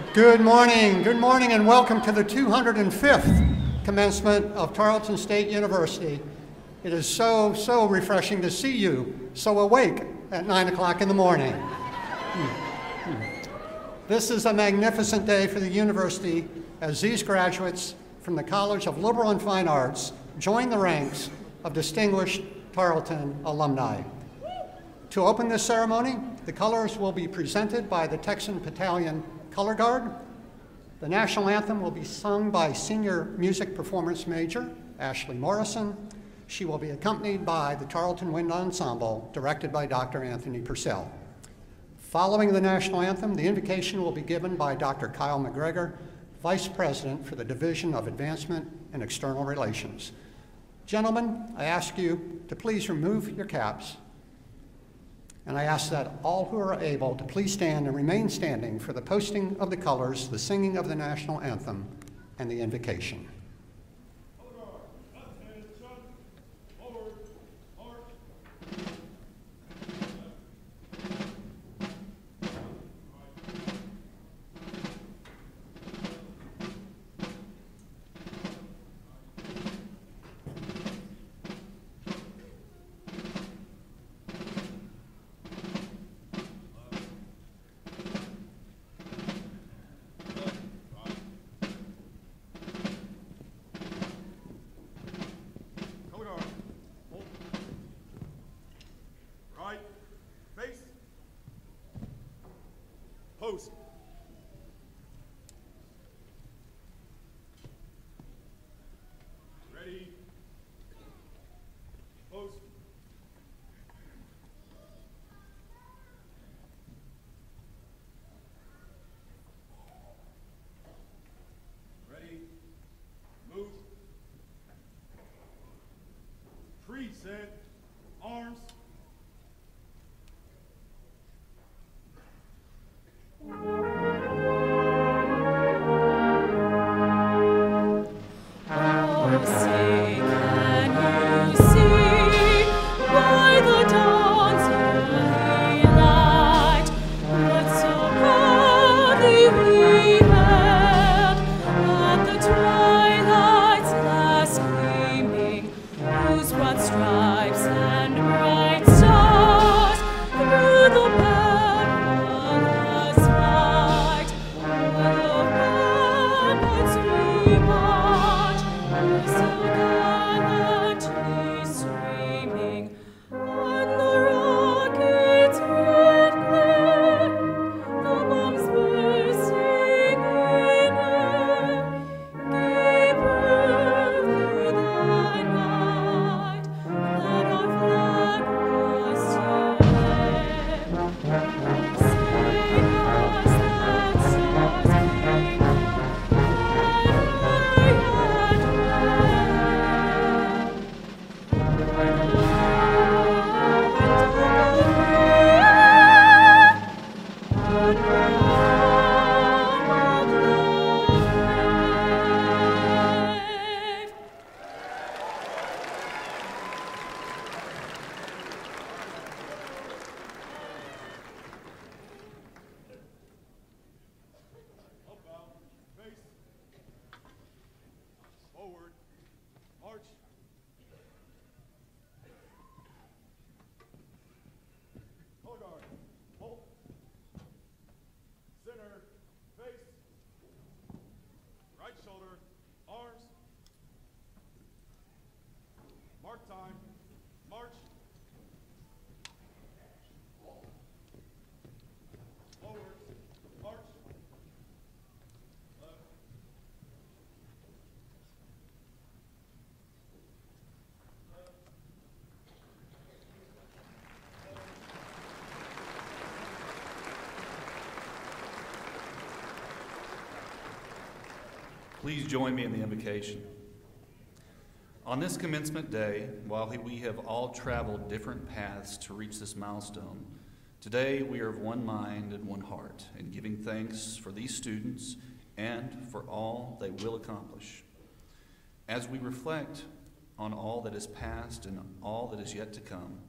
Good morning, and welcome to the 205th commencement of Tarleton State University. It is so refreshing to see you so awake at 9 o'clock in the morning. This is a magnificent day for the university as these graduates from the College of Liberal and Fine Arts join the ranks of distinguished Tarleton alumni. To open this ceremony, the colors will be presented by the Texan Battalion Color Guard. The national anthem will be sung by senior music performance major Ashley Morrison. She will be accompanied by the Tarleton Wind Ensemble, directed by Dr. Anthony Purcell. Following the national anthem, the invocation will be given by Dr. Kyle McGregor, Vice President for the Division of Advancement and External Relations. Gentlemen, I ask you to please remove your caps, and I ask that all who are able to please stand and remain standing for the posting of the colors, the singing of the national anthem, and the invocation. Post. Ready. Post. Ready. Move. Present. Arms. Forward, march. Color guard, hold. Center, face. Right shoulder, arms. Mark time, march. Forward, march. Please join me in the invocation. On this commencement day, while we have all traveled different paths to reach this milestone, today we are of one mind and one heart in giving thanks for these students and for all they will accomplish. As we reflect on all that is past and all that is yet to come,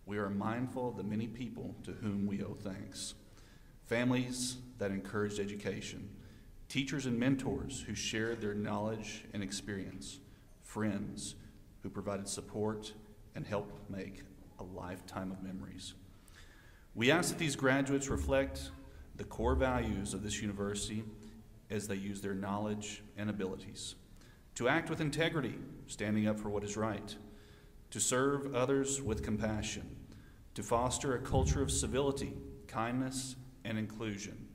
we are mindful of the many people to whom we owe thanks. families that encouraged education, teachers and mentors who shared their knowledge and experience, friends who provided support and helped make a lifetime of memories. We ask that these graduates reflect the core values of this university as they use their knowledge and abilities to act with integrity, standing up for what is right, to serve others with compassion, to foster a culture of civility, kindness, and inclusion,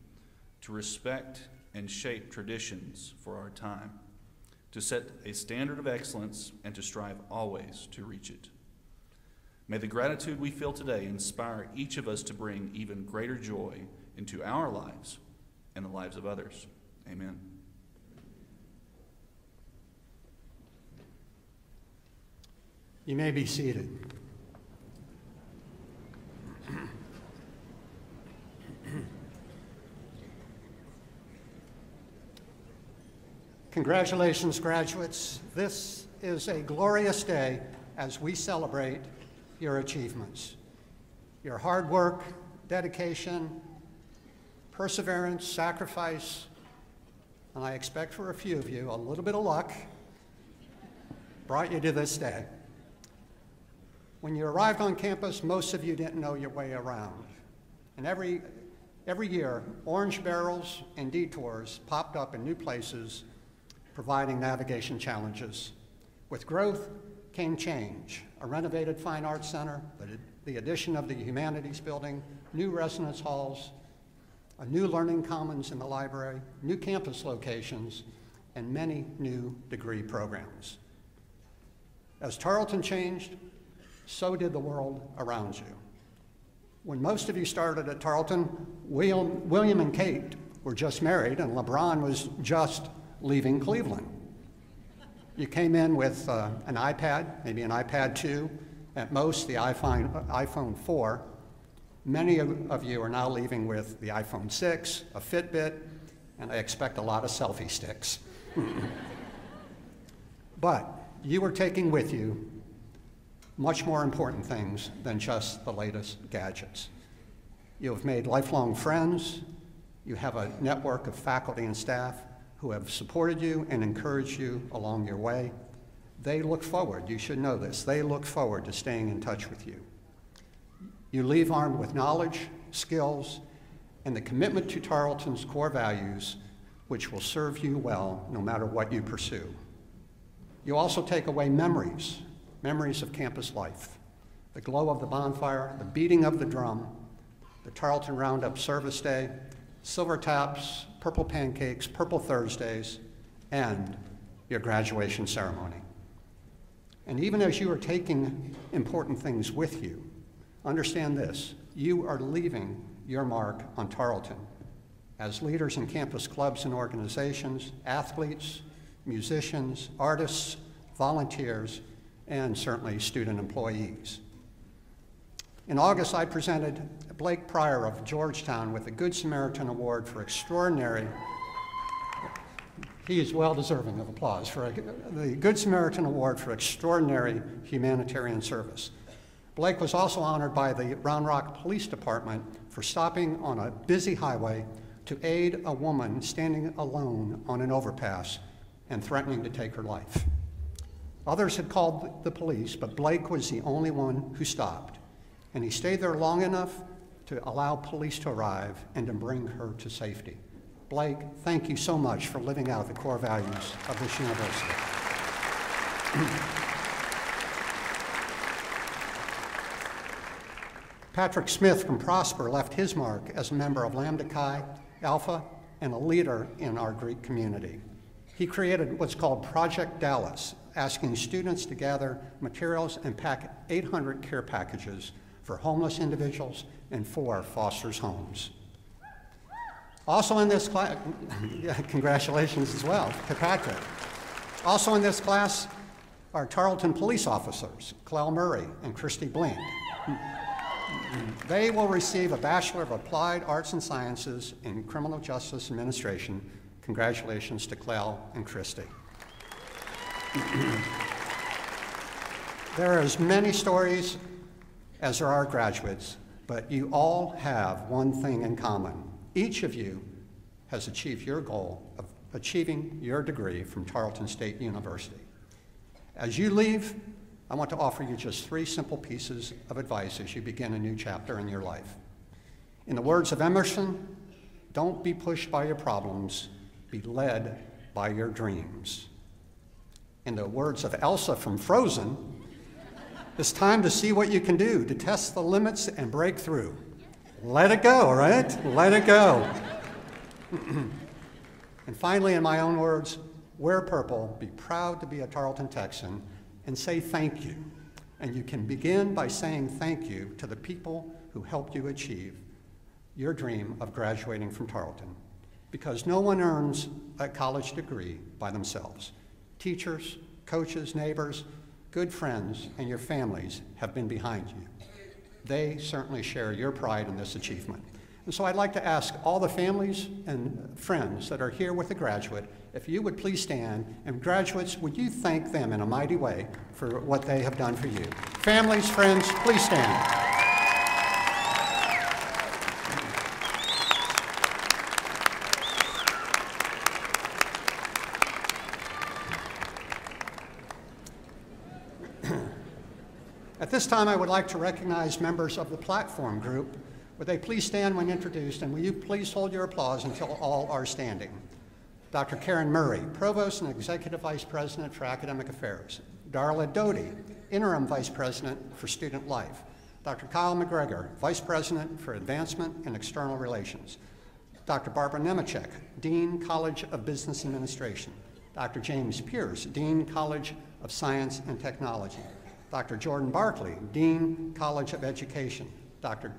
to respect and shape traditions for our time, to set a standard of excellence, and to strive always to reach it. May the gratitude we feel today inspire each of us to bring even greater joy into our lives and the lives of others. Amen. You may be seated. Congratulations, graduates. This is a glorious day as we celebrate your achievements. Your hard work, dedication, perseverance, sacrifice, and I expect for a few of you a little bit of luck brought you to this day. When you arrived on campus, most of you didn't know your way around. And every year, orange barrels and detours popped up in new places, providing navigation challenges. With growth came change, a renovated fine arts center, the addition of the humanities building, new residence halls, a new learning commons in the library, new campus locations, and many new degree programs. As Tarleton changed, so did the world around you. When most of you started at Tarleton, William and Kate were just married and LeBron was just leaving Cleveland. You came in with an iPad, maybe an iPad 2, at most the iPhone 4. Many of you are now leaving with the iPhone 6, a Fitbit, and I expect a lot of selfie sticks. But you are taking with you much more important things than just the latest gadgets. You have made lifelong friends. You have a network of faculty and staff who have supported you and encouraged you along your way. They look forward, you should know this, they look forward to staying in touch with you. You leave armed with knowledge, skills, and the commitment to Tarleton's core values, which will serve you well no matter what you pursue. You also take away memories of campus life, the glow of the bonfire, the beating of the drum, the Tarleton Roundup Service Day, silver taps, purple pancakes, purple Thursdays, and your graduation ceremony. And even as you are taking important things with you, understand this, you are leaving your mark on Tarleton as leaders in campus clubs and organizations, athletes, musicians, artists, volunteers, and certainly student employees. In August, I presented Blake Pryor of Georgetown with the Good Samaritan Award for extraordinary, he is well deserving of applause, for the Good Samaritan Award for extraordinary humanitarian service. Blake was also honored by the Round Rock Police Department for stopping on a busy highway to aid a woman standing alone on an overpass and threatening to take her life. Others had called the police, but Blake was the only one who stopped. And he stayed there long enough to allow police to arrive and to bring her to safety. Blake, thank you so much for living out the core values of this university. Patrick Smith from Prosper left his mark as a member of Lambda Chi Alpha and a leader in our Greek community. He created what's called Project Dallas, asking students to gather materials and pack 800 care packages for homeless individuals and 4 foster homes. Also in this class, congratulations as well to Patrick. Also in this class are Tarleton police officers, Clell Murray and Christy Blink. They will receive a Bachelor of Applied Arts and Sciences in Criminal Justice Administration. Congratulations to Clell and Christy. There are as many stories as there are graduates, but you all have one thing in common. each of you has achieved your goal of achieving your degree from Tarleton State University. As you leave, I want to offer you just 3 simple pieces of advice as you begin a new chapter in your life. In the words of Emerson, don't be pushed by your problems, be led by your dreams. In the words of Elsa from Frozen, it's time to see what you can do, to test the limits and break through. Let it go, right? Let it go. And finally, in my own words, wear purple, be proud to be a Tarleton Texan, and say thank you. And you can begin by saying thank you to the people who helped you achieve your dream of graduating from Tarleton, because no one earns a college degree by themselves. Teachers, coaches, neighbors, good friends, and your families have been behind you. They certainly share your pride in this achievement. And so I'd like to ask all the families and friends that are here with the graduate, if you would please stand, and graduates, would you thank them in a mighty way for what they have done for you? Families, friends, please stand. At this time, I would like to recognize members of the platform group. Would they please stand when introduced, and will you please hold your applause until all are standing? Dr. Karen Murray, Provost and Executive Vice President for Academic Affairs. Darla Doty, Interim Vice President for Student Life. Dr. Kyle McGregor, Vice President for Advancement and External Relations. Dr. Barbara Nemechek, Dean, College of Business Administration. Dr. James Pierce, Dean, College of Science and Technology. Dr. Jordan Barkley, Dean, College of Education. Dr.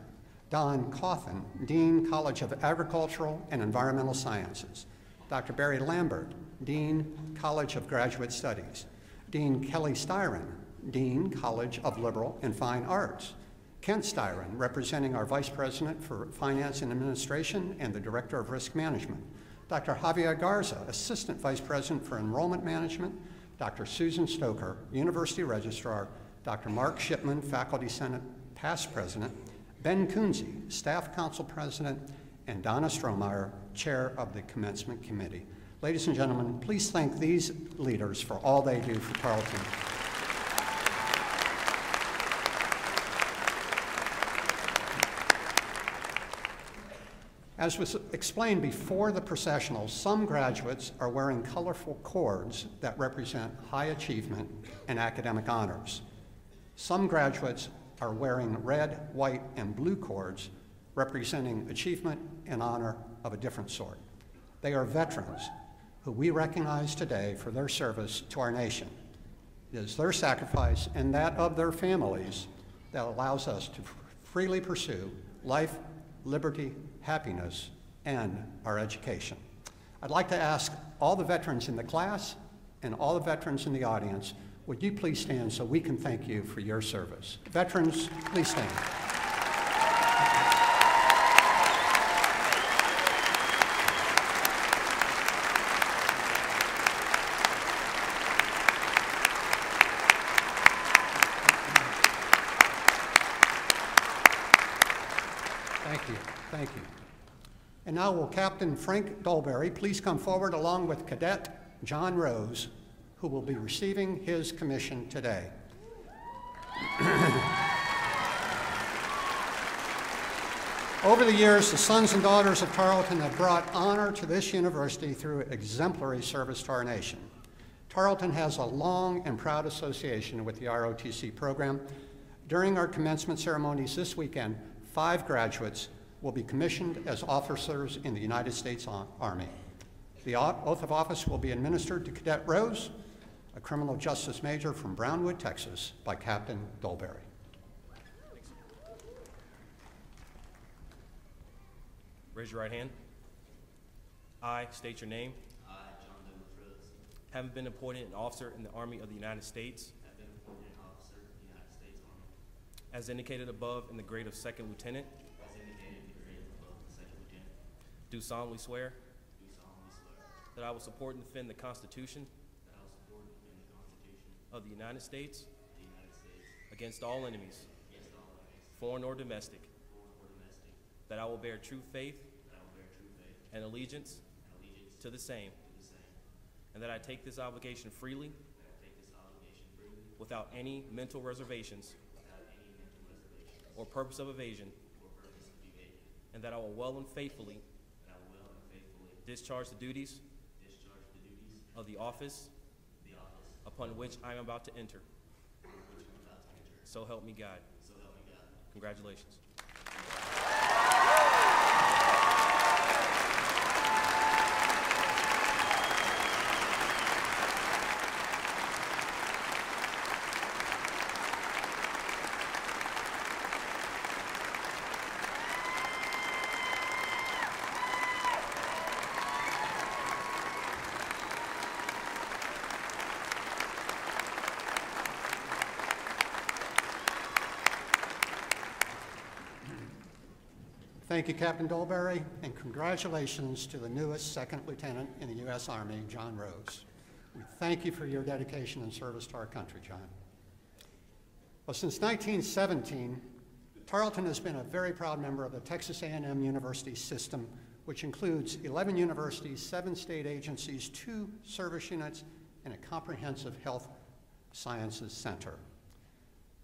Don Coffin, Dean, College of Agricultural and Environmental Sciences. Dr. Barry Lambert, Dean, College of Graduate Studies. Dean Kelly Styron, Dean, College of Liberal and Fine Arts. Kent Styron, representing our Vice President for Finance and Administration and the Director of Risk Management. Dr. Javier Garza, Assistant Vice President for Enrollment Management. Dr. Susan Stoker, University Registrar. Dr. Mark Shipman, Faculty Senate Past President. Ben Kunze, Staff Council President, and Donna Strohmeyer, Chair of the Commencement Committee. Ladies and gentlemen, please thank these leaders for all they do for Tarleton. As was explained before the processional, some graduates are wearing colorful cords that represent high achievement and academic honors. Some graduates are wearing red, white, and blue cords representing achievement and honor of a different sort. They are veterans who we recognize today for their service to our nation. It is their sacrifice and that of their families that allows us to freely pursue life, liberty, happiness, and our education. I'd like to ask all the veterans in the class and all the veterans in the audience, would you please stand so we can thank you for your service? Veterans, please stand. Thank you, thank you. And now will Captain Frank Dolberry please come forward along with Cadet John Rose, who will be receiving his commission today. Over the years, the sons and daughters of Tarleton have brought honor to this university through exemplary service to our nation. Tarleton has a long and proud association with the ROTC program. During our commencement ceremonies this weekend, 5 graduates will be commissioned as officers in the United States Army. The oath of office will be administered to Cadet Rose, a criminal justice major from Brownwood, Texas, by Captain Dolberry. Raise your right hand. I state your name. I, John Douglas Rose, Having been appointed an officer in the Army of the United States, have been appointed an officer in the United States Army, as indicated above in the grade of second lieutenant, as indicated in the grade above the second lieutenant, do solemnly swear do solemnly swear that I will support and defend the Constitution that I will support and defend the Constitution of the United States of the United States against all enemies, against all enemies, foreign or domestic, foreign or domestic, that I will bear true faith that I will bear and allegiance and allegiance to the same, to the same, and that I take this obligation freely that I take this obligation freely without any mental reservations without any mental reservations or purpose of evasion, or purpose of evasion, and that I will well and faithfully that I will well and faithfully discharge the duties discharge the duties of the office of the office upon which I am about to enter. for which I'm about to enter. So help me God. So help me God. Congratulations. Thank you, Captain Dolberry, and congratulations to the newest second lieutenant in the U.S. Army, John Rose. We thank you for your dedication and service to our country, John. Well, since 1917, Tarleton has been a very proud member of the Texas A&M University system, which includes 11 universities, 7 state agencies, 2 service units, and a comprehensive health sciences center.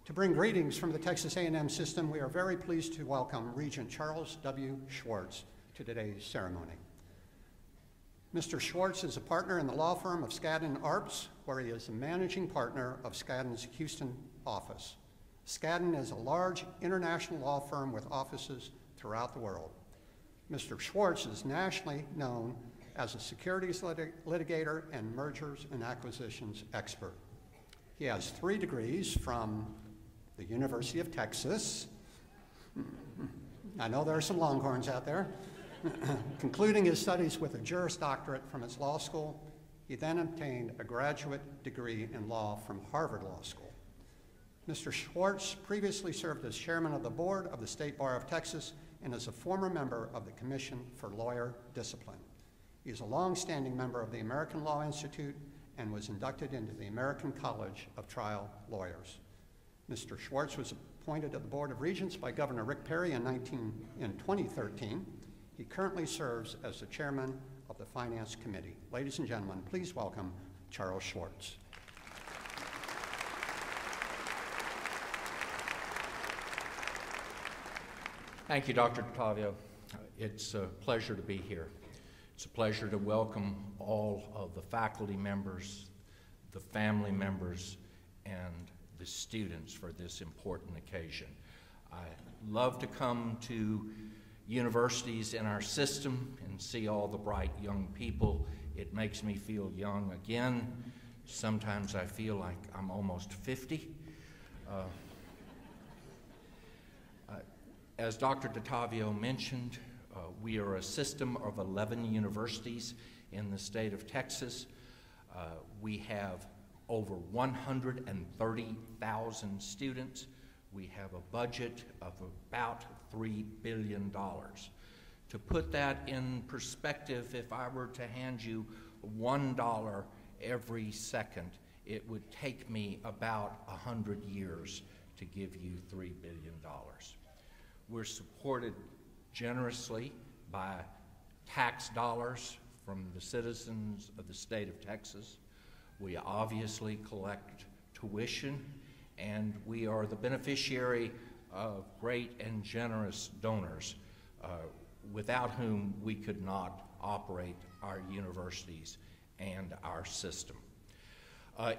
To bring greetings from the Texas A&M system, we are very pleased to welcome Regent Charles W. Schwartz to today's ceremony. Mr. Schwartz is a partner in the law firm of Skadden Arps, where he is a managing partner of Skadden's Houston office. Skadden is a large international law firm with offices throughout the world. Mr. Schwartz is nationally known as a securities litigator and mergers and acquisitions expert. He has 3 degrees from the University of Texas. I know there are some Longhorns out there. Concluding his studies with a Juris Doctorate from his law school, he then obtained a graduate degree in law from Harvard Law School. Mr. Schwartz previously served as chairman of the board of the State Bar of Texas and is a former member of the Commission for Lawyer Discipline. He is a longstanding member of the American Law Institute and was inducted into the American College of Trial Lawyers. Mr. Schwartz was appointed to the Board of Regents by Governor Rick Perry in 2013. He currently serves as the chairman of the Finance Committee. Ladies and gentlemen, please welcome Charles Schwartz. Thank you, Dr. Ottavio. It's a pleasure to be here. It's a pleasure to welcome all of the faculty members, the family members, and the students for this important occasion. I love to come to universities in our system and see all the bright young people. It makes me feel young again. Sometimes I feel like I'm almost 50. As Dr. Ottavio mentioned, we are a system of 11 universities in the state of Texas. We have over 130,000 students. We have a budget of about $3 billion. To put that in perspective, if I were to hand you $1 every second, it would take me about 100 years to give you $3 billion. We're supported generously by tax dollars from the citizens of the state of Texas. We obviously collect tuition, and we are the beneficiary of great and generous donors, without whom we could not operate our universities and our system.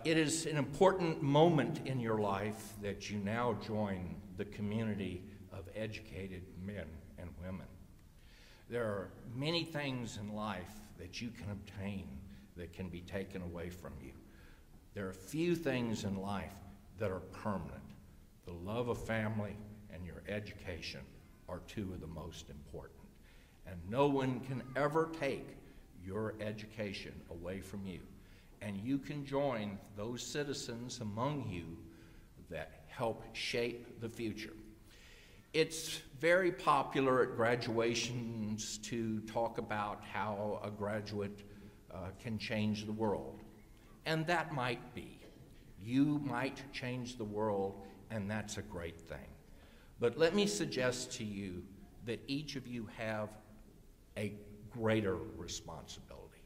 It is an important moment in your life that you now join the community of educated men and women. There are many things in life that you can obtain that can be taken away from you. There are few things in life that are permanent. The love of family and your education are 2 of the most important. And no one can ever take your education away from you. And you can join those citizens among you that help shape the future. It's very popular at graduations to talk about how a graduate can change the world. And that might be. You might change the world, and that's a great thing. But let me suggest to you that each of you have a greater responsibility.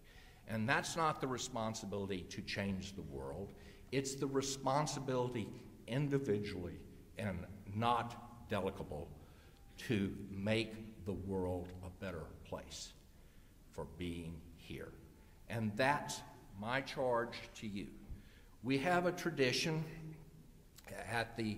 And that's not the responsibility to change the world. It's the responsibility individually and not delegable to make the world a better place for being here. And that's my charge to you. We have a tradition at the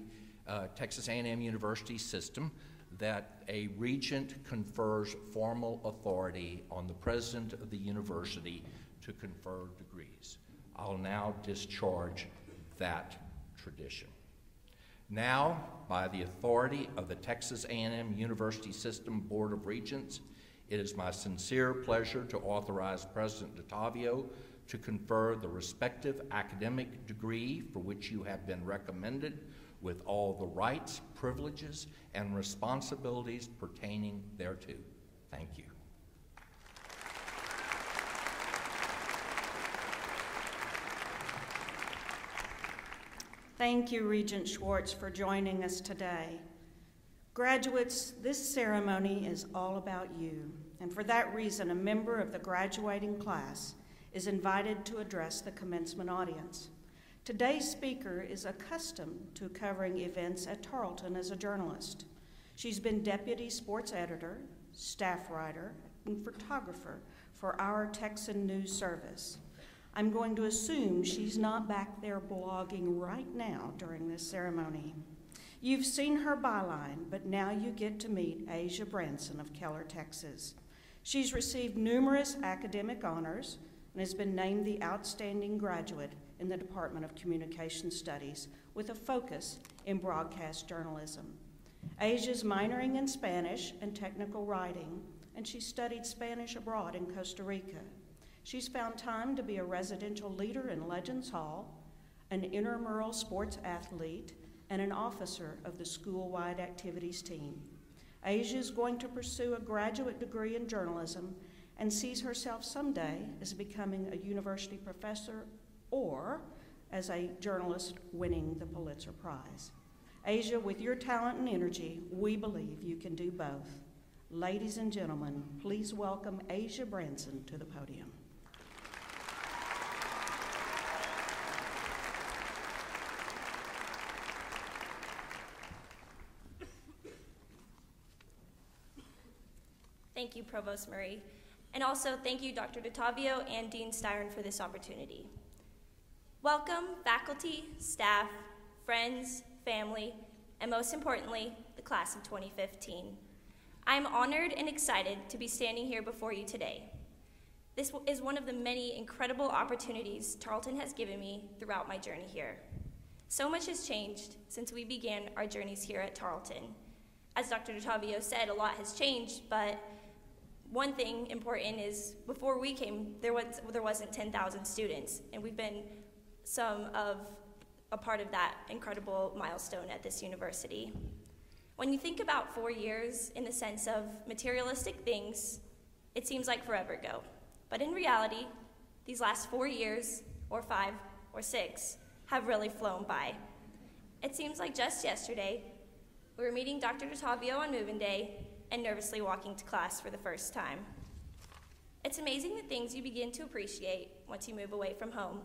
Texas A&M University system that a regent confers formal authority on the president of the university to confer degrees. I'll now discharge that tradition. Now, by the authority of the Texas A&M University System Board of Regents, it is my sincere pleasure to authorize President DeTavio to confer the respective academic degree for which you have been recommended with all the rights, privileges, and responsibilities pertaining thereto. Thank you. Thank you, Regent Schwartz, for joining us today. Graduates, this ceremony is all about you, and for that reason, a member of the graduating class is invited to address the commencement audience. Today's speaker is accustomed to covering events at Tarleton as a journalist. She's been deputy sports editor, staff writer, and photographer for our Texan News Service. I'm going to assume she's not back there blogging right now during this ceremony. You've seen her byline, but now you get to meet Asia Branson of Keller, Texas. She's received numerous academic honors and has been named the Outstanding Graduate in the Department of Communication Studies with a focus in broadcast journalism. Asia's minoring in Spanish and technical writing, and she studied Spanish abroad in Costa Rica. She's found time to be a residential leader in Legends Hall, an intramural sports athlete, and an officer of the school-wide activities team. Asia is going to pursue a graduate degree in journalism and sees herself someday as becoming a university professor or as a journalist winning the Pulitzer Prize. Asia, with your talent and energy, we believe you can do both. Ladies and gentlemen, please welcome Asia Branson to the podium. Thank you, Provost Murray. And also thank you, Dr. DeTavio and Dean Styron, for this opportunity. Welcome, faculty, staff, friends, family, and most importantly, the class of 2015. I am honored and excited to be standing here before you today. This is one of the many incredible opportunities Tarleton has given me throughout my journey here. So much has changed since we began our journeys here at Tarleton. As Dr. DeTavio said, a lot has changed, but one thing important is before we came, there wasn't 10,000 students, and we've been a part of that incredible milestone at this university. When you think about 4 years in the sense of materialistic things, it seems like forever ago. But in reality, these last 4 years, or 5 or 6, have really flown by. It seems like just yesterday, we were meeting Dr. DeTavio on Move-In Day and nervously walking to class for the first time. It's amazing the things you begin to appreciate once you move away from home,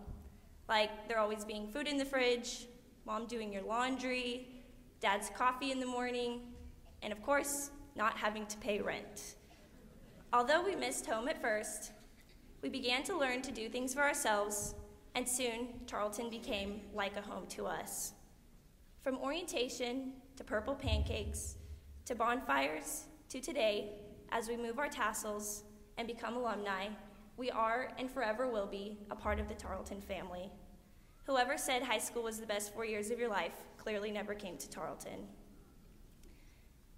like there always being food in the fridge, mom doing your laundry, dad's coffee in the morning, and of course, not having to pay rent. Although we missed home at first, we began to learn to do things for ourselves, and soon Tarleton became like a home to us. From orientation to purple pancakes, to bonfires, to today, as we move our tassels and become alumni, we are and forever will be a part of the Tarleton family. Whoever said high school was the best 4 years of your life clearly never came to Tarleton.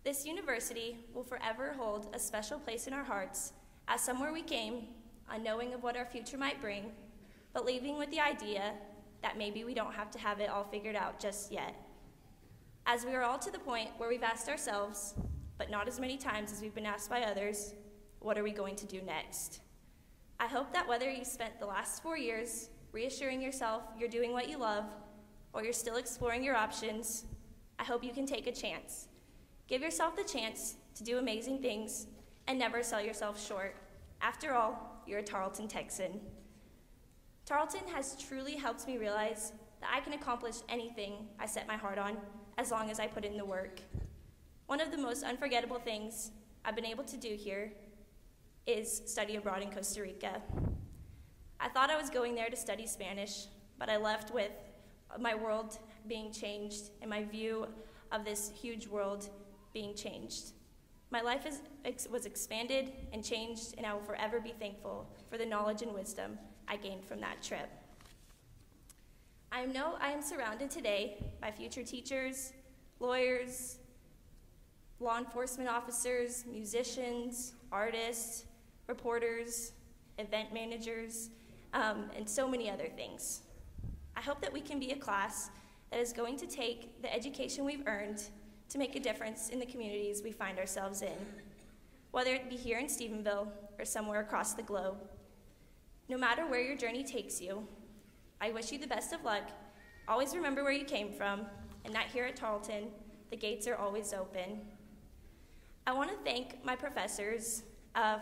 This university will forever hold a special place in our hearts as somewhere we came, unknowing of what our future might bring, but leaving with the idea that maybe we don't have to have it all figured out just yet. As we are all to the point where we've asked ourselves, but not as many times as we've been asked by others, what are we going to do next? I hope that whether you spent the last 4 years reassuring yourself you're doing what you love, or you're still exploring your options, I hope you can take a chance. Give yourself the chance to do amazing things and never sell yourself short. After all, you're a Tarleton Texan. Tarleton has truly helped me realize that I can accomplish anything I set my heart on as long as I put in the work. One of the most unforgettable things I've been able to do here is study abroad in Costa Rica. I thought I was going there to study Spanish, but I left with my world being changed and my view of this huge world being changed. My life was expanded and changed, and I will forever be thankful for the knowledge and wisdom I gained from that trip. I know I am surrounded today by future teachers, lawyers, law enforcement officers, musicians, artists, reporters, event managers, and so many other things. I hope that we can be a class that is going to take the education we've earned to make a difference in the communities we find ourselves in, whether it be here in Stephenville or somewhere across the globe. No matter where your journey takes you, I wish you the best of luck. Always remember where you came from, and that here at Tarleton, the gates are always open. I want to thank my professors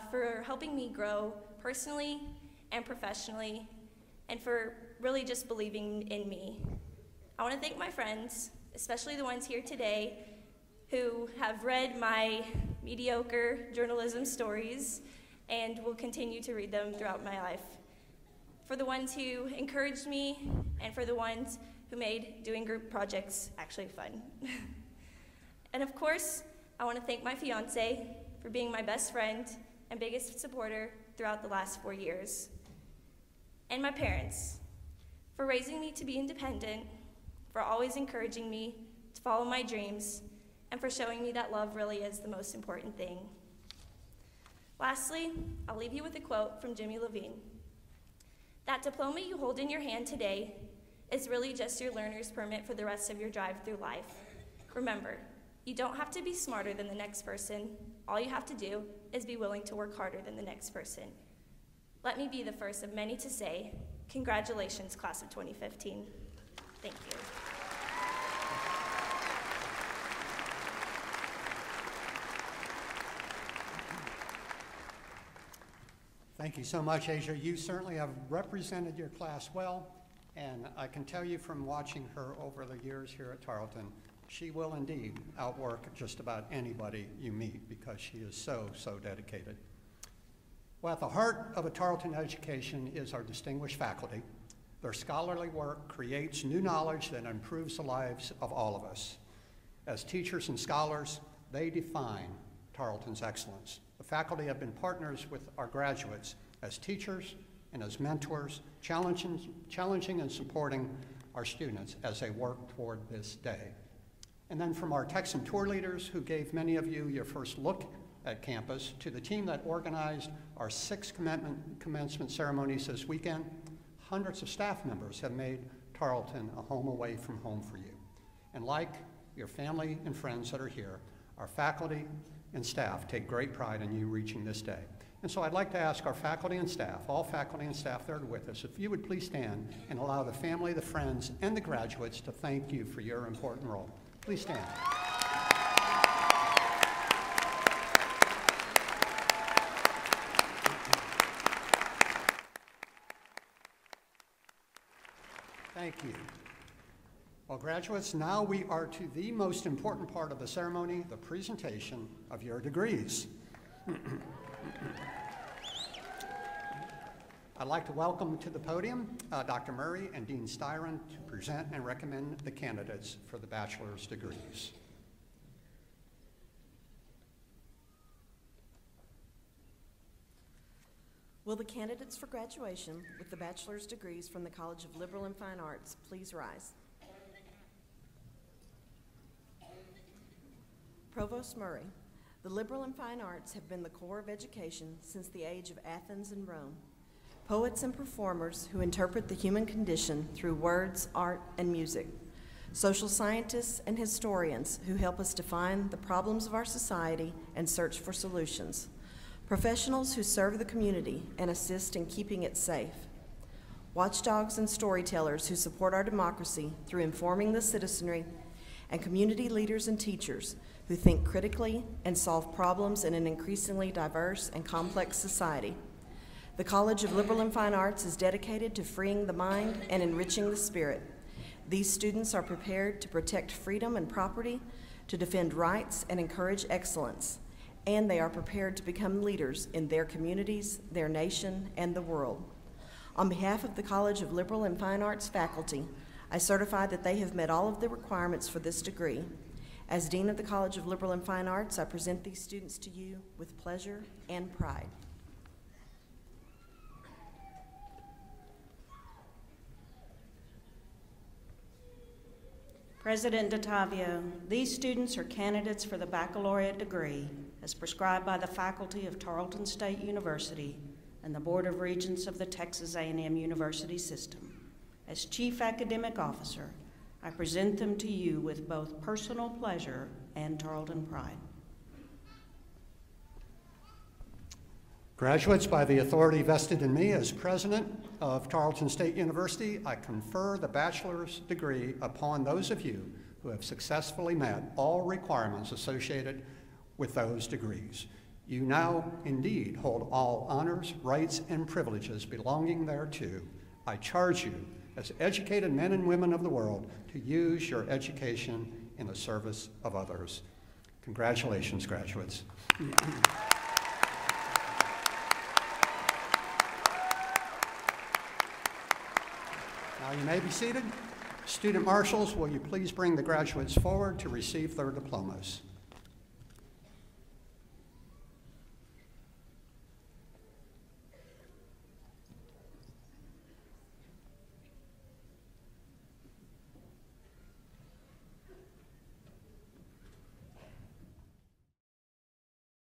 for helping me grow personally and professionally, and for really just believing in me. I want to thank my friends, especially the ones here today, who have read my mediocre journalism stories and will continue to read them throughout my life. For the ones who encouraged me, and for the ones who made doing group projects actually fun. And of course, I want to thank my fiance for being my best friend and biggest supporter throughout the last 4 years. And my parents for raising me to be independent, for always encouraging me to follow my dreams, and for showing me that love really is the most important thing. Lastly, I'll leave you with a quote from Jimmy Levine. That diploma you hold in your hand today is really just your learner's permit for the rest of your drive through life. Remember, you don't have to be smarter than the next person. All you have to do is be willing to work harder than the next person. Let me be the first of many to say, congratulations, class of 2015. Thank you. Thank you so much, Asia. You certainly have represented your class well, and I can tell you from watching her over the years here at Tarleton, she will indeed outwork just about anybody you meet because she is so, so dedicated. Well, at the heart of a Tarleton education is our distinguished faculty. Their scholarly work creates new knowledge that improves the lives of all of us. As teachers and scholars, they define Tarleton's excellence. The faculty have been partners with our graduates as teachers and as mentors, challenging and supporting our students as they work toward this day. And then from our Texan tour leaders who gave many of you your first look at campus, to the team that organized our 6 commencement ceremonies this weekend, hundreds of staff members have made Tarleton a home away from home for you. And like your family and friends that are here, our faculty and staff take great pride in you reaching this day. And so I'd like to ask our faculty and staff, all faculty and staff that are with us, if you would please stand and allow the family, the friends, and the graduates to thank you for your important role. Please stand. Thank you. Well, graduates, now we are to the most important part of the ceremony, the presentation of your degrees. I'd like to welcome to the podium Dr. Murray and Dean Styron to present and recommend the candidates for the bachelor's degrees. Will the candidates for graduation with the bachelor's degrees from the College of Liberal and Fine Arts please rise? Provost Murray, the liberal and fine arts have been the core of education since the age of Athens and Rome. Poets and performers who interpret the human condition through words, art, and music. Social scientists and historians who help us define the problems of our society and search for solutions. Professionals who serve the community and assist in keeping it safe. Watchdogs and storytellers who support our democracy through informing the citizenry, and community leaders and teachers who think critically and solve problems in an increasingly diverse and complex society. The College of Liberal and Fine Arts is dedicated to freeing the mind and enriching the spirit. These students are prepared to protect freedom and property, to defend rights and encourage excellence, and they are prepared to become leaders in their communities, their nation, and the world. On behalf of the College of Liberal and Fine Arts faculty, I certify that they have met all of the requirements for this degree. As Dean of the College of Liberal and Fine Arts, I present these students to you with pleasure and pride. President DeTavio, these students are candidates for the baccalaureate degree as prescribed by the faculty of Tarleton State University and the Board of Regents of the Texas A&M University System. As Chief Academic Officer, I present them to you with both personal pleasure and Tarleton pride. Graduates, by the authority vested in me as president of Tarleton State University, I confer the bachelor's degree upon those of you who have successfully met all requirements associated with those degrees. You now indeed hold all honors, rights, and privileges belonging thereto. I charge you as educated men and women of the world to use your education in the service of others. Congratulations, graduates. Now you may be seated. Student marshals, will you please bring the graduates forward to receive their diplomas?